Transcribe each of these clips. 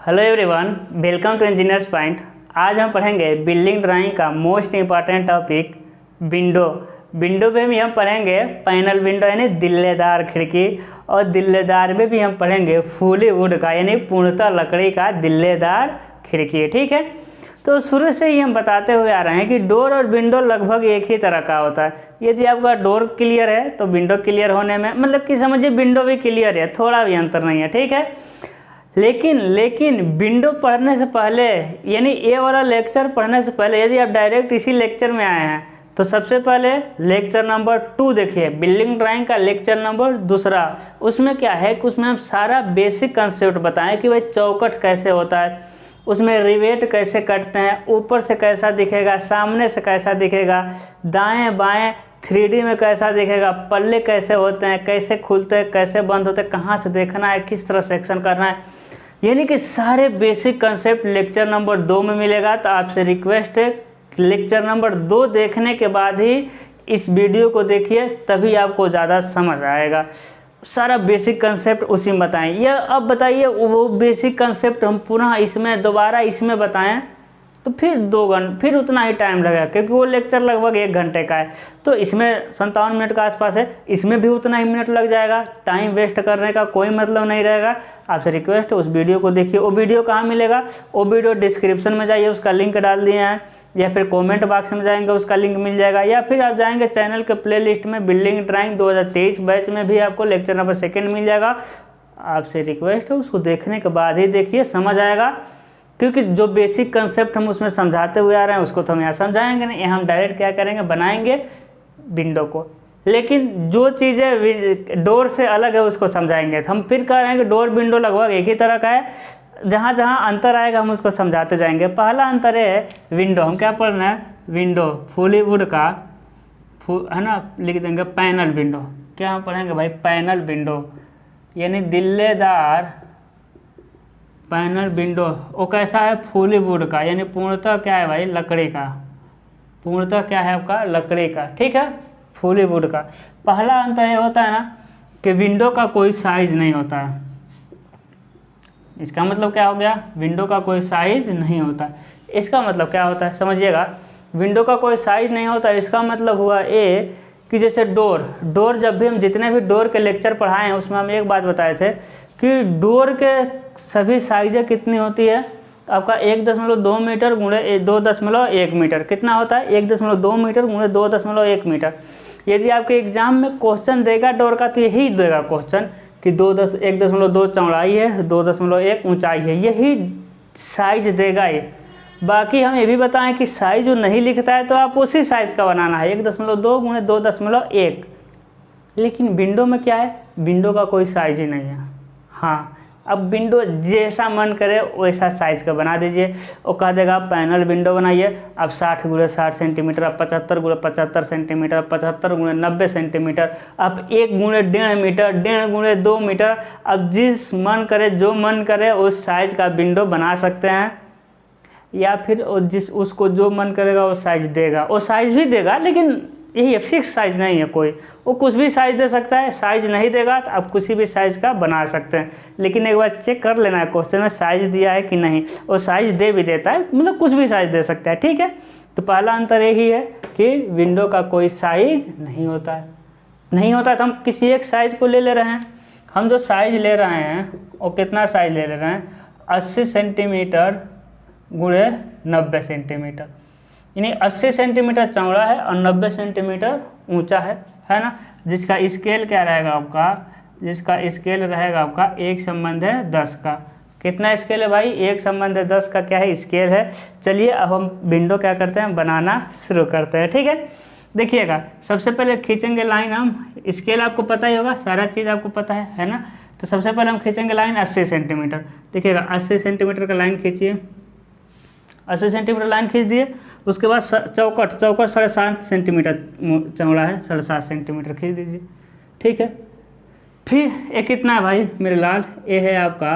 Hello everyone, welcome to engineers point. आज हम पढ़ेंगे बिल्डिंग ड्राइंग का most important topic window. Window में भी हम पढ़ेंगे पैनल विंडो यानी दिल्लेदार खिड़की, और दिल्लेदार में भी हम पढ़ेंगे फुली वुड का यानी पूर्णतः लकड़ी का दिल्लेदार खिड़की। ठीक है, तो शुरू से ही हम बताते हुए आ रहे हैं कि डोर और विंडो लगभग एक ही तरह का होता है। यदि आपका डोर क्लियर है तो विंडो क्लियर होने में मतलब कि समझिए विंडो भी क्लियर है, थोड़ा भी अंतर नहीं है। ठीक है, लेकिन विंडो पढ़ने से पहले यानी ये वाला लेक्चर पढ़ने से पहले यदि आप डायरेक्ट इसी लेक्चर में आए हैं तो सबसे पहले लेक्चर नंबर 2 देखिए, बिल्डिंग ड्राइंग का लेक्चर नंबर 2। उसमें क्या है कि उसमें हम सारा बेसिक कंसेप्ट बताएं कि भाई चौखट कैसे होता है, उसमें रिवेट कैसे कटते हैं, ऊपर से कैसा दिखेगा, सामने से कैसा दिखेगा, दाएं बाएं 3D में कैसा दिखेगा, पल्ले कैसे होते हैं, कैसे खुलते हैं, कैसे बंद होते हैं, कहाँ से देखना है, किस तरह सेक्शन करना है, यानी कि सारे बेसिक कंसेप्ट लेक्चर नंबर 2 में मिलेगा। तो आपसे रिक्वेस्ट है लेक्चर नंबर 2 देखने के बाद ही इस वीडियो को देखिए, तभी आपको ज़्यादा समझ आएगा। सारा बेसिक कंसेप्ट उसी में बताएं। यह अब बताइए वो बेसिक कंसेप्ट हम पुनः इसमें दोबारा इसमें बताएं तो फिर 2 घंटे फिर उतना ही टाइम लगेगा, क्योंकि वो लेक्चर लगभग 1 घंटे का है। तो इसमें 57 मिनट का आसपास है, इसमें भी उतना ही मिनट लग जाएगा। टाइम वेस्ट करने का कोई मतलब नहीं रहेगा। आपसे रिक्वेस्ट है उस वीडियो को देखिए। वो वीडियो कहाँ मिलेगा? वो वीडियो डिस्क्रिप्शन में जाइए, उसका लिंक डाल दिए हैं, या फिर कमेंट बॉक्स में जाएंगे उसका लिंक मिल जाएगा, या फिर आप जाएंगे चैनल के प्ले लिस्ट में बिल्डिंग ड्राइंग 2023 बैच में भी आपको लेक्चर नंबर 2 मिल जाएगा। आपसे रिक्वेस्ट है उसको देखने के बाद ही देखिए, समझ आएगा। क्योंकि जो बेसिक कंसेप्ट हम उसमें समझाते हुए आ रहे हैं उसको तो हम यहाँ समझाएंगे नहीं, हम डायरेक्ट क्या करेंगे, बनाएंगे विंडो को। लेकिन जो चीज़ें डोर से अलग है उसको समझाएंगे। हम फिर कह रहे हैं कि डोर विंडो लगभग एक ही तरह का है, जहाँ जहाँ अंतर आएगा हम उसको समझाते जाएंगे। पहला अंतर है विंडो, हम क्या पढ़ रहे हैं, विंडो फुली वुड का है ना, लिख देंगे पैनल विंडो। क्या हम पढ़ेंगे भाई? पैनल विंडो यानी दिल्लेदार पैनल विंडो। वो कैसा है? फुली वुड का यानी पूर्णतः क्या है भाई? लकड़ी का। पूर्णतः क्या है आपका? लकड़ी का। ठीक है, फुली वुड का। पहला अंतर ये होता है ना कि विंडो का कोई साइज नहीं होता है। इसका मतलब क्या हो गया? विंडो का कोई साइज नहीं होता। इसका मतलब क्या होता है समझिएगा, विंडो का कोई साइज नहीं होता। इसका मतलब हुआ ये कि जैसे डोर जब भी हम जितने भी डोर के लेक्चर पढ़ाए हैं उसमें हम एक बात बताए थे कि डोर के सभी साइजें कितनी होती है? आपका 1.2 मीटर गुणे 2.1 मीटर कितना होता है? 1.2 मीटर गुणे 2.1 मीटर। यदि आपके एग्जाम में क्वेश्चन देगा डोर का तो यही देगा क्वेश्चन कि 1.2 चौड़ाई है, 2.1 ऊंचाई है, यही साइज देगा ये। बाकी हम ये भी बताएं कि साइज जो नहीं लिखता है तो आप उसी साइज का बनाना है, 1.2 गुणे 2.1। लेकिन विंडो में क्या है? विंडो का कोई साइज ही नहीं है। हाँ, अब विंडो जैसा मन करे वैसा साइज़ का बना दीजिए। वो कह देगा आप पैनल विंडो बनाइए, अब 60 गुणे 60 सेंटीमीटर, अब 75 गुणे 75 सेंटीमीटर, 75 गुणे 90 सेंटीमीटर, अब 1 गुणे 1.5 मीटर, 1.5 गुणे 2 मीटर। अब जिस मन करे जो मन करे उस साइज़ का विंडो बना सकते हैं, या फिर उसको जो मन करेगा वो साइज़ देगा। वो साइज़ भी देगा लेकिन यही है, फिक्स साइज़ नहीं है कोई, वो कुछ भी साइज़ दे सकता है। साइज़ नहीं देगा तो आप किसी भी साइज़ का बना सकते हैं, लेकिन एक बार चेक कर लेना है क्वेश्चन में साइज़ दिया है कि नहीं। वो साइज़ दे भी देता है, मतलब कुछ भी साइज़ दे सकता है। ठीक है, तो पहला अंतर यही है कि विंडो का कोई साइज़ नहीं होता है। नहीं होता तो हम किसी एक साइज़ को ले रहे हैं। हम जो साइज़ ले रहे हैं वो कितना साइज़ ले रहे हैं? 80 सेंटीमीटर गुणे 90 सेंटीमीटर, यानी 80 सेंटीमीटर चौड़ा है और 90 सेंटीमीटर ऊंचा है ना। जिसका स्केल क्या रहेगा आपका? जिसका स्केल रहेगा आपका 1/10 का। कितना स्केल है भाई? 1/10 का क्या है? स्केल है। चलिए अब हम विंडो क्या करते हैं, बनाना शुरू करते हैं। ठीक है, देखिएगा सबसे पहले खींचेंगे लाइन हम। स्केल आपको पता ही होगा, सारा चीज़ आपको पता है ना। तो सबसे पहले हम खींचेंगे लाइन 80 सेंटीमीटर। देखिएगा 80 सेंटीमीटर का लाइन खींचिए, 80 सेंटीमीटर लाइन खींच दिए। उसके बाद चौकट 7.5 सेंटीमीटर चौड़ा है, 7.5 सेंटीमीटर खींच दीजिए। ठीक है, फिर ये कितना है भाई मेरे लाल? ये है आपका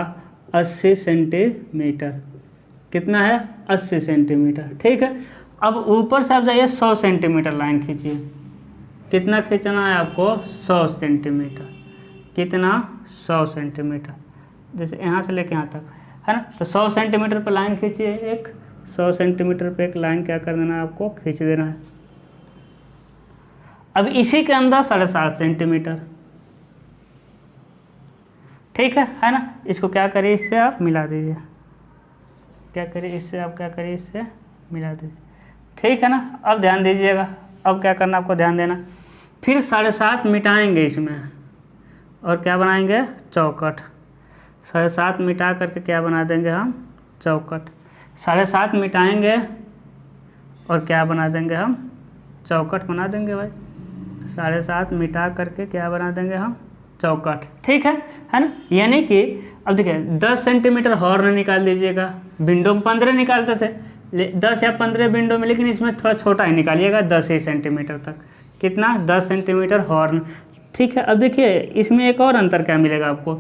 80 सेंटीमीटर। कितना है? 80 सेंटीमीटर। ठीक है, अब ऊपर से आप जाइए 100 सेंटीमीटर लाइन खींचिए। कितना खींचना है आपको? 100 सेंटीमीटर। कितना? 100 सेंटीमीटर। जैसे यहाँ से लेके यहाँ तक है ना। तो 100 सेंटीमीटर पर लाइन खींचिए, एक 100 सेंटीमीटर पे एक लाइन क्या कर देना है आपको, खींच देना है। अब इसी के अंदर 7.5 सेंटीमीटर, ठीक है ना। इसको क्या करिए, इससे आप मिला दीजिए, क्या करिए इससे आप क्या करिए, इससे मिला दीजिए, ठीक है ना। अब ध्यान दीजिएगा, अब क्या करना आपको, ध्यान देना। फिर 7.5 मिटाएंगे इसमें और क्या बनाएंगे, चौकट। 7.5 मिटा करके क्या बना देंगे हम, चौकट। 7.5 मिटाएंगे और क्या बना देंगे हम, चौकट बना देंगे भाई। 7.5 मिटा करके क्या बना देंगे हम, चौकट, ठीक है ना। यानी कि अब देखिए 10 सेंटीमीटर हॉर्न निकाल दीजिएगा। विंडो में 15 निकालते थे, 10 या 15 विंडो में, लेकिन इसमें थोड़ा छोटा ही निकालिएगा, 10 ही सेंटीमीटर तक। कितना, 10 सेंटीमीटर हॉर्न, ठीक है। अब देखिए इसमें एक और अंतर क्या मिलेगा आपको,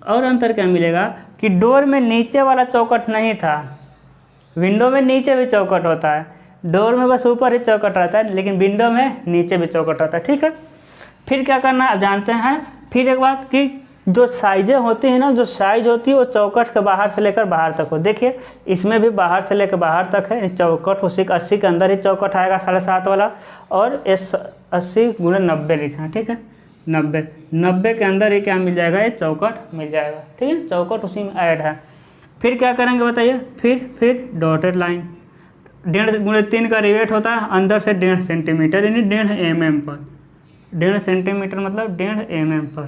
और अंतर क्या मिलेगा कि डोर में नीचे वाला चौकट नहीं था। विंडो में नीचे भी चौकट होता है, डोर में बस ऊपर ही चौकट रहता है, लेकिन विंडो में नीचे भी चौकट रहता है, ठीक है। फिर क्या करना है आप जानते हैं। फिर एक बात कि जो साइजें होती हैं ना, जो साइज होती है वो चौकट के बाहर से लेकर बाहर तक हो। देखिए इसमें भी बाहर से लेकर बाहर तक है चौकट, उसी का 80 के अंदर ही चौकट आएगा 7.5 वाला, और 80 × 90 लिखना है, ठीक है। 90 के अंदर ही क्या मिल जाएगा, ये चौकट मिल जाएगा, ठीक है। चौकट उसी में ऐड है। फिर क्या करेंगे बताइए, फिर डॉटेड लाइन, 1.5 × 3 का रिवेट होता है, अंदर से 1.5 सेंटीमीटर, यानी 1.5 mm पर, 1.5 सेंटीमीटर मतलब 1.5 mm पर,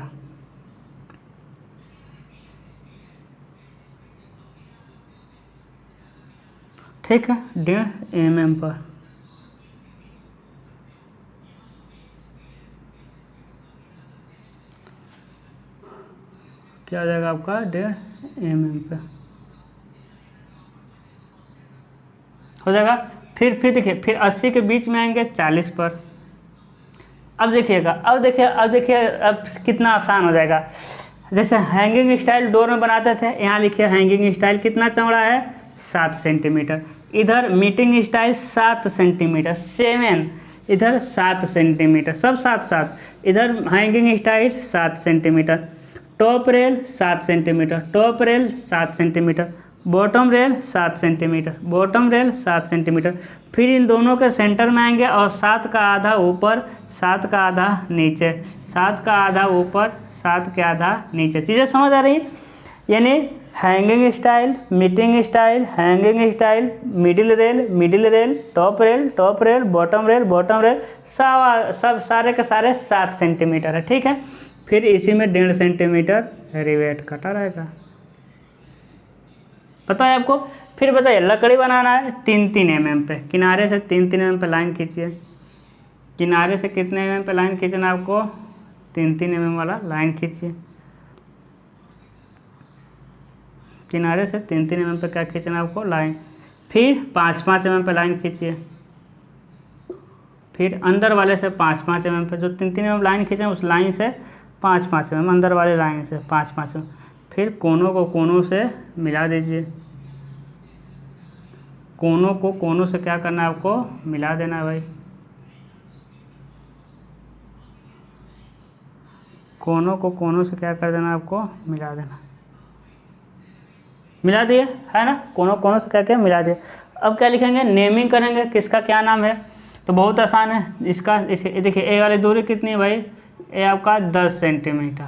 ठीक है, 1.5 mm पर। क्या हो जाएगा आपका, 1.5 mm पे हो जाएगा। फिर देखिए, फिर 80 के बीच में आएंगे 40 पर। अब देखिएगा, अब देखिए अब कितना आसान हो जाएगा। जैसे हैंगिंग स्टाइल डोर में बनाते थे, यहाँ लिखिए हैंगिंग स्टाइल कितना चौड़ा है, 7 सेंटीमीटर। इधर मीटिंग स्टाइल 7 सेंटीमीटर, 7, इधर 7 सेंटीमीटर, सब 7। इधर hanging style 7 centimetre, top rail 7 centimetre, top rail 7 centimetre, bottom rail 7 centimetre, bottom rail 7 centimetre. फिर इन दोनों के सेंटर में आएंगे और 7 का आधा ऊपर, 7 का आधा नीचे, 7 का आधा ऊपर, 7 के आधा नीचे। चीज़ें समझ आ रही, यानी hanging style, meeting style, hanging style, middle rail, top rail, bottom rail, सब सारे के सारे 7 सेंटीमीटर है, ठीक है। फिर इसी में 1.5 सेंटीमीटर रिवेट कटा रहेगा, पता है आपको। फिर बताइए लकड़ी बनाना है 3-3 mm पे, किनारे से 3-3 mm पे लाइन खींचिए। किनारे से कितने mm पे लाइन खींचना आपको, 3-3 mm वाला लाइन खींचिए। किनारे से 3-3 mm पे क्या खींचना आपको, लाइन। फिर 5-5 mm पे लाइन खींचिए। फिर अंदर वाले से 5-5 mm पे, जो 3-3 mm लाइन खींचे उस लाइन से 5-5 mm, अंदर वाले लाइन से 5-5 mm। फिर कोनों को कोनों से मिला दीजिए। कोनों को कोनों से क्या करना है आपको, मिला देना है भाई। कोनों को कोनों से क्या कर देना आपको, मिला देना। मिला दिए, है ना, कोनों कोनों से क्या क्या मिला दिए। अब क्या लिखेंगे, नेमिंग करेंगे, किसका क्या नाम है। तो बहुत आसान है इसका। देखिए ए वाली दूरी कितनी है भाई, ए आपका 10 सेंटीमीटर।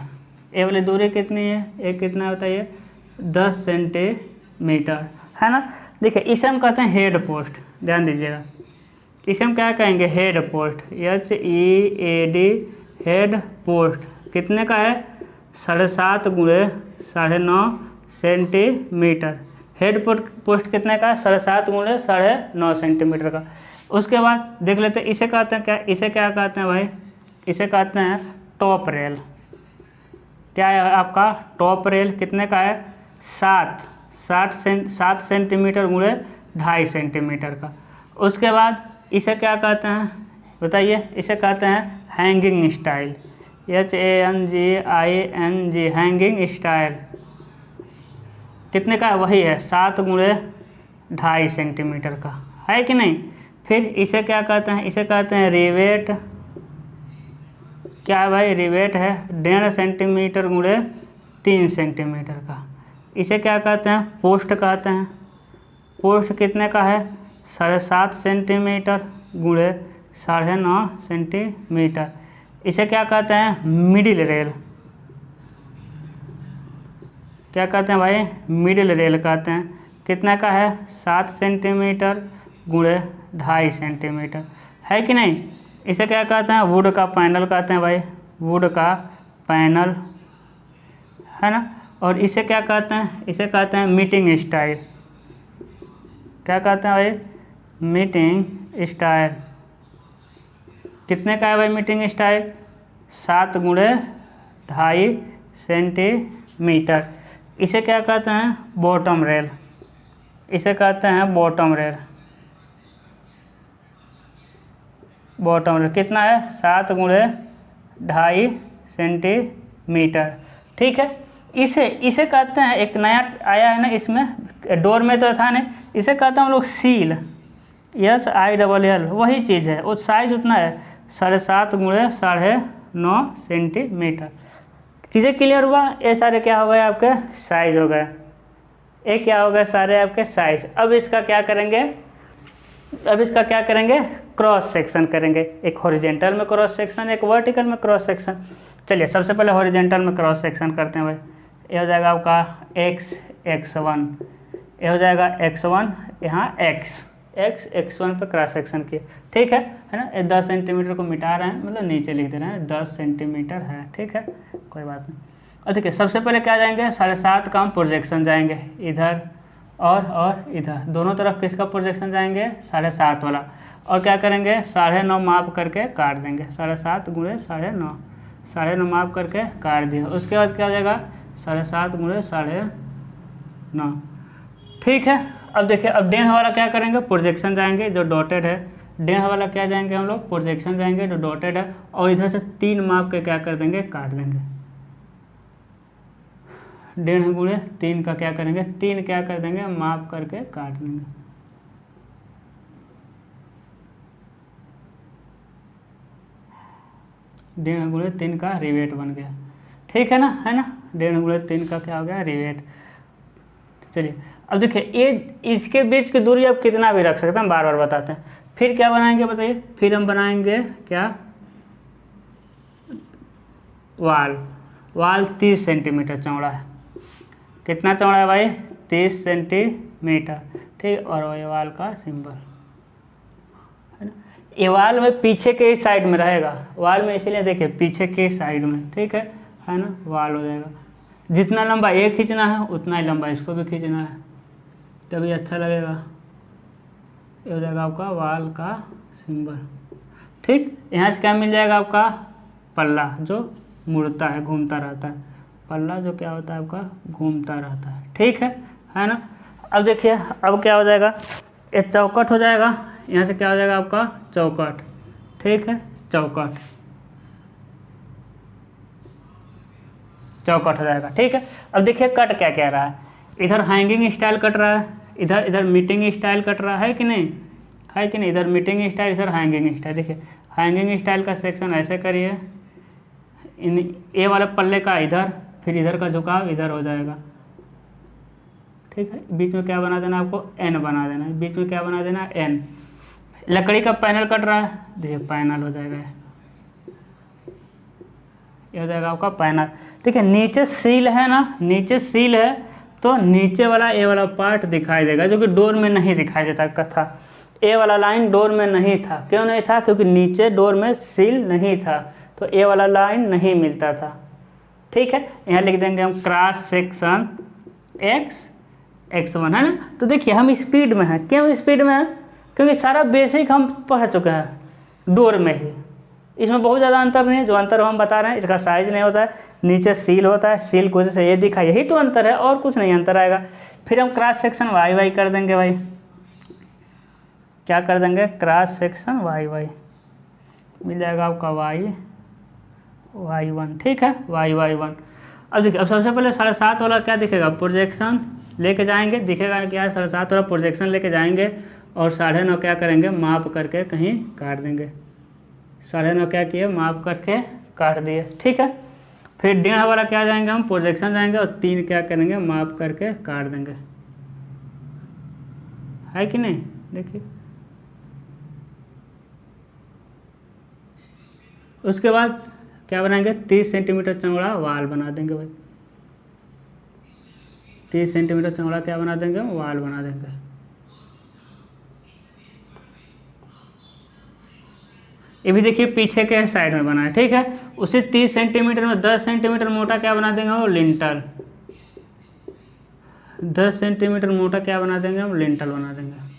ए वाली दूरी कितनी है, ए कितना होता है, ये 10 सेंटीमीटर, है ना। देखिए इसे हम कहते हैं हेड पोस्ट, ध्यान दीजिएगा। इसे हम क्या कहेंगे, head post, HEAD, head post. कितने का है, 7.5 × 9.5 सेंटीमीटर। हेड पोस्ट कितने का है, 7.5 × 9.5 सेंटीमीटर का। उसके बाद देख लेते हैं इसे कहते हैं क्या, इसे क्या कहते हैं भाई, इसे कहते हैं टॉप रेल। क्या है आपका, टॉप रेल कितने का है, 7 सेंटीमीटर × 2.5 सेंटीमीटर का। उसके बाद इसे क्या कहते हैं बताइए, इसे कहते हैं hanging style, HANGING, hanging style. कितने का है, वही है 7 × 2.5 सेंटीमीटर का, है कि नहीं। फिर इसे क्या कहते हैं, इसे कहते हैं रिवेट। क्या है भाई, रिवेट है 1.5 सेंटीमीटर × 3 सेंटीमीटर का। इसे क्या कहते हैं, पोस्ट कहते हैं। पोस्ट कितने का है, 7.5 सेंटीमीटर गुणे 9.5 सेंटीमीटर। इसे क्या कहते हैं, मिडिल रेल। क्या कहते हैं भाई, मिडिल रेल कहते हैं। कितना का है, 7 सेंटीमीटर गुणे 2.5 सेंटीमीटर, है कि नहीं। इसे क्या कहते हैं, वुड का पैनल कहते हैं भाई, वुड का पैनल, है ना। और इसे क्या कहते हैं, इसे कहते हैं मीटिंग स्टाइल। क्या कहते हैं भाई, मीटिंग स्टाइल। कितने का है भाई मीटिंग स्टाइल, 7 गुणे 2.5 सेंटीमीटर। इसे क्या कहते हैं, बॉटम रेल। इसे कहते हैं बॉटम रेल। बॉटम रेल कितना है, 7 गुणे 2.5 सेंटीमीटर, ठीक है। इसे कहते हैं, एक नया आया है ना इसमें, डोर में तो था नहीं, इसे कहते हैं हम लोग सील। SILL वही चीज़ है, वो साइज उतना है, 7.5 गुणे 9.5 सेंटीमीटर। चीज़ें क्लियर हुआ। ये सारे क्या हो गए आपके साइज हो गए, ये क्या हो गए सारे आपके साइज। अब इसका क्या करेंगे, क्रॉस सेक्शन करेंगे। एक हॉरिजेंटल में क्रॉस सेक्शन, एक वर्टिकल में क्रॉस सेक्शन। चलिए सबसे पहले हॉरिजेंटल में क्रॉस सेक्शन करते हैं भाई। ये हो जाएगा आपका x1, ये हो जाएगा x1, यहाँ x1 पर क्रॉस सेक्शन किए, ठीक है ना। 10 सेंटीमीटर को मिटा रहे हैं, मतलब नीचे लिख दे रहे हैं, 10 सेंटीमीटर है, ठीक है, कोई बात नहीं। और देखिए सबसे पहले क्या जाएंगे, 7.5 का हम प्रोजेक्शन जाएंगे, इधर और इधर दोनों तरफ किसका प्रोजेक्शन जाएंगे, 7.5 वाला। और क्या करेंगे, 9.5 माप करके काट देंगे, 7.5 गुणे 9.5 माप करके काट दिया। उसके बाद क्या हो जाएगा, 7.5 गुणे 9.5, ठीक है। अब देखिए, अब डेढ़ वाला क्या करेंगे, प्रोजेक्शन जाएंगे जो डॉटेड है। डेढ़ वाला क्या जाएंगे हम लोग, प्रोजेक्शन जाएंगे जो डॉटेड है, और इधर से 3 माप के क्या कर देंगे, काट देंगे। 1.5 गुणे 3 का क्या करेंगे, 3 क्या कर देंगे, माप करके काट देंगे। डेढ़ गुणे 3 का रिवेट बन गया, ठीक है ना, 1.5 गुणे 3 का क्या हो गया, रिवेट। चलिए अब देखिए, ये इसके बीच की दूरी आप कितना भी रख सकते हैं, हम बार बार बताते हैं। फिर क्या बनाएंगे बताइए, फिर हम बनाएंगे क्या, वाल 30 सेंटीमीटर चौड़ा है। कितना चौड़ा है भाई, 30 सेंटीमीटर, ठीक। और ये वाल का सिंबल है ना। ये वाल में पीछे के साइड में रहेगा, वाल में इसीलिए देखिए पीछे के साइड में, ठीक है ना। वाल हो जाएगा, जितना लंबा ये खींचना है उतना ही लंबा इसको भी खींचना है, तभी अच्छा लगेगा। ये हो जाएगा आपका वाल का सिंबल, ठीक। यहाँ से क्या मिल जाएगा आपका, पल्ला जो मुड़ता है, घूमता रहता है। पल्ला जो क्या होता है आपका, घूमता रहता है, ठीक है ना। अब देखिए, अब क्या हो जाएगा, ये चौकट हो जाएगा। यहाँ से क्या हो जाएगा आपका चौकट, ठीक है, चौकट हो जाएगा, ठीक है। अब देखिए कट क्या कह रहा है, इधर हैंगिंग स्टाइल कट रहा है, इधर मीटिंग स्टाइल कट रहा है कि नहीं, इधर मीटिंग स्टाइल, इधर हैंगिंग स्टाइल। देखिए हैंगिंग स्टाइल का सेक्शन ऐसे करिए, ए वाले पल्ले का इधर, फिर इधर का झुकाव इधर हो जाएगा, ठीक है। बीच में क्या बना देना आपको, एन बना देना है, बीच में क्या बना देना, एन। लकड़ी का पैनल कट रहा है, देखिए पैनल हो जाएगा, ये हो जाएगा आपका पैनल। देखिए नीचे सील है ना, नीचे सील है तो नीचे वाला ए वाला पार्ट दिखाई देगा, जो कि डोर में नहीं दिखाई देता था। ए वाला लाइन डोर में नहीं था, क्यों नहीं था, क्योंकि नीचे डोर में सील नहीं था, तो ए वाला लाइन नहीं मिलता था, ठीक है। यहाँ लिख देंगे हम क्रॉस सेक्शन x1, है ना। तो देखिए हम स्पीड में हैं, क्यों स्पीड में है, क्योंकि सारा बेसिक हम पढ़ चुके हैं डोर में ही। इसमें बहुत ज़्यादा अंतर नहीं है, जो अंतर हम बता रहे हैं, इसका साइज नहीं होता है, नीचे सील होता है, सील को जैसे ये दिखा, यही तो अंतर है, और कुछ नहीं अंतर आएगा। फिर हम क्रॉस सेक्शन वाई कर देंगे भाई, क्या कर देंगे, क्रॉस सेक्शन वाई मिल जाएगा आपका y1, ठीक है, y1। अब देखिए, अब सबसे पहले 7.5 वाला क्या दिखेगा, प्रोजेक्शन लेके जाएंगे, दिखेगा क्या है, 7.5 वाला प्रोजेक्शन लेके जाएंगे, और 9.5 क्या करेंगे, माप करके कहीं काट देंगे। 9.5 क्या किए, माप करके काट दिए, ठीक है। फिर 1.5 वाला क्या जाएंगे हम, प्रोजेक्शन जाएंगे और 3 क्या करेंगे, माप करके काट देंगे, है कि नहीं। देखिए उसके बाद क्या बनाएंगे, 30 सेंटीमीटर चौड़ा वाल बना देंगे भाई, 30 सेंटीमीटर चौड़ा क्या बना देंगे, वाल बना देंगे। ये भी देखिए पीछे के साइड में बना है, ठीक है। उसी 30 सेंटीमीटर में 10 सेंटीमीटर मोटा क्या बना देंगे हम, लिंटल। 10 सेंटीमीटर मोटा क्या बना देंगे हम, लिंटल बना देंगे।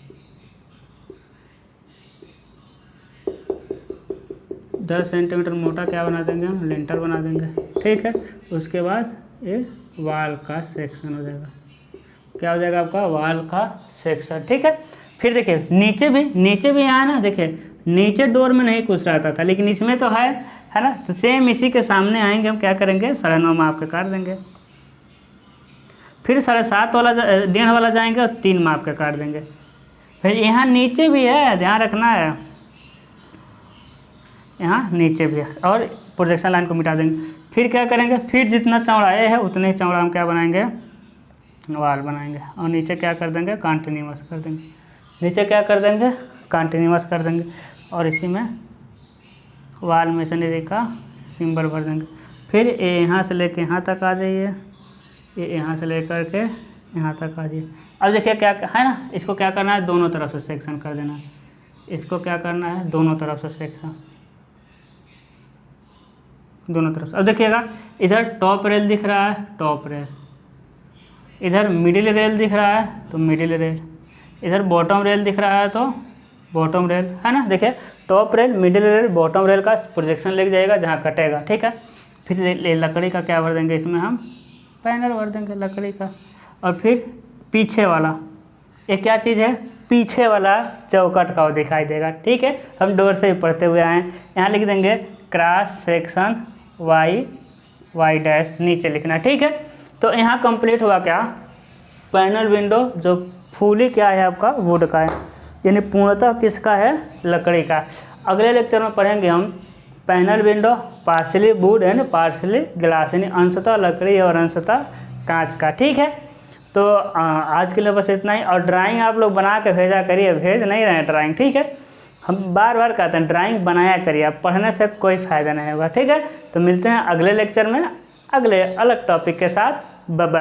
10 सेंटीमीटर मोटा क्या बना देंगे हम, लिंटल बना देंगे, ठीक है। उसके बाद ये वाल का सेक्शन हो जाएगा, क्या हो जाएगा आपका, वाल का सेक्शन, ठीक है। फिर देखिए नीचे भी यहाँ ना, देखिए नीचे डोर में नहीं कुछ रहता था, लेकिन इसमें तो है ना। तो सेम इसी के सामने आएंगे हम, क्या करेंगे, 9.5 माप के काट देंगे। फिर 7.5 वाला 1.5 वाला जाएंगे और 3 माप के काट देंगे। फिर यहाँ नीचे भी है, ध्यान रखना है, यहाँ नीचे भी है, और प्रोजेक्शन लाइन को मिटा देंगे। फिर क्या करेंगे, फिर जितना चौड़ा है उतने ही चौड़ा हम क्या बनाएंगे, वाल बनाएंगे, और नीचे क्या कर देंगे, कंटिन्यूअस कर देंगे। नीचे क्या कर देंगे, कंटिन्यूअस कर देंगे, और इसी में वाल मेसनरी का सिंबल भर देंगे। फिर ये यहाँ से लेके यहाँ तक आ जाइए, ये यहाँ से लेकर के यहाँ तक आ जाइए। अब देखिए क्या है ना, इसको क्या करना है, दोनों तरफ से सेक्शन कर देना है। इसको क्या करना है, दोनों तरफ से सेक्शन, दोनों तरफ से। अब देखिएगा इधर टॉप रेल दिख रहा है, टॉप रेल, इधर मिडिल रेल दिख रहा है तो मिडिल रेल, इधर बॉटम रेल दिख रहा है तो बॉटम रेल, है ना। देखिए top rail, middle rail, bottom rail का प्रोजेक्शन लेके जाएगा जहाँ कटेगा, ठीक है। फिर लकड़ी का क्या भर देंगे, इसमें हम पैनल भर देंगे लकड़ी का। और फिर पीछे वाला, ये क्या चीज़ है, पीछे वाला चौकट का वो दिखाई देगा, ठीक है। हम डोर से ही पढ़ते हुए आए, यहाँ लिख देंगे क्रॉस सेक्शन वाई डैश, नीचे लिखना, ठीक है। तो यहाँ कंप्लीट हुआ क्या, पैनल विंडो, जो फुली क्या है आपका, वुड का है, यानी पूर्णतः किसका है, लकड़ी का। अगले लेक्चर में पढ़ेंगे हम panel window partially would and partially glass, यानी अंशतः लकड़ी और अंशतः कांच का, ठीक है। तो आज के लिए बस इतना ही। और ड्राइंग आप लोग बना के भेजा करिए, भेज नहीं रहे हैं ड्राइंग, ठीक है। हम बार बार कहते हैं ड्राइंग बनाया करिए, आप पढ़ने से कोई फ़ायदा नहीं होगा, ठीक है। तो मिलते हैं अगले लेक्चर में अगले अलग टॉपिक के साथ। Bye bye.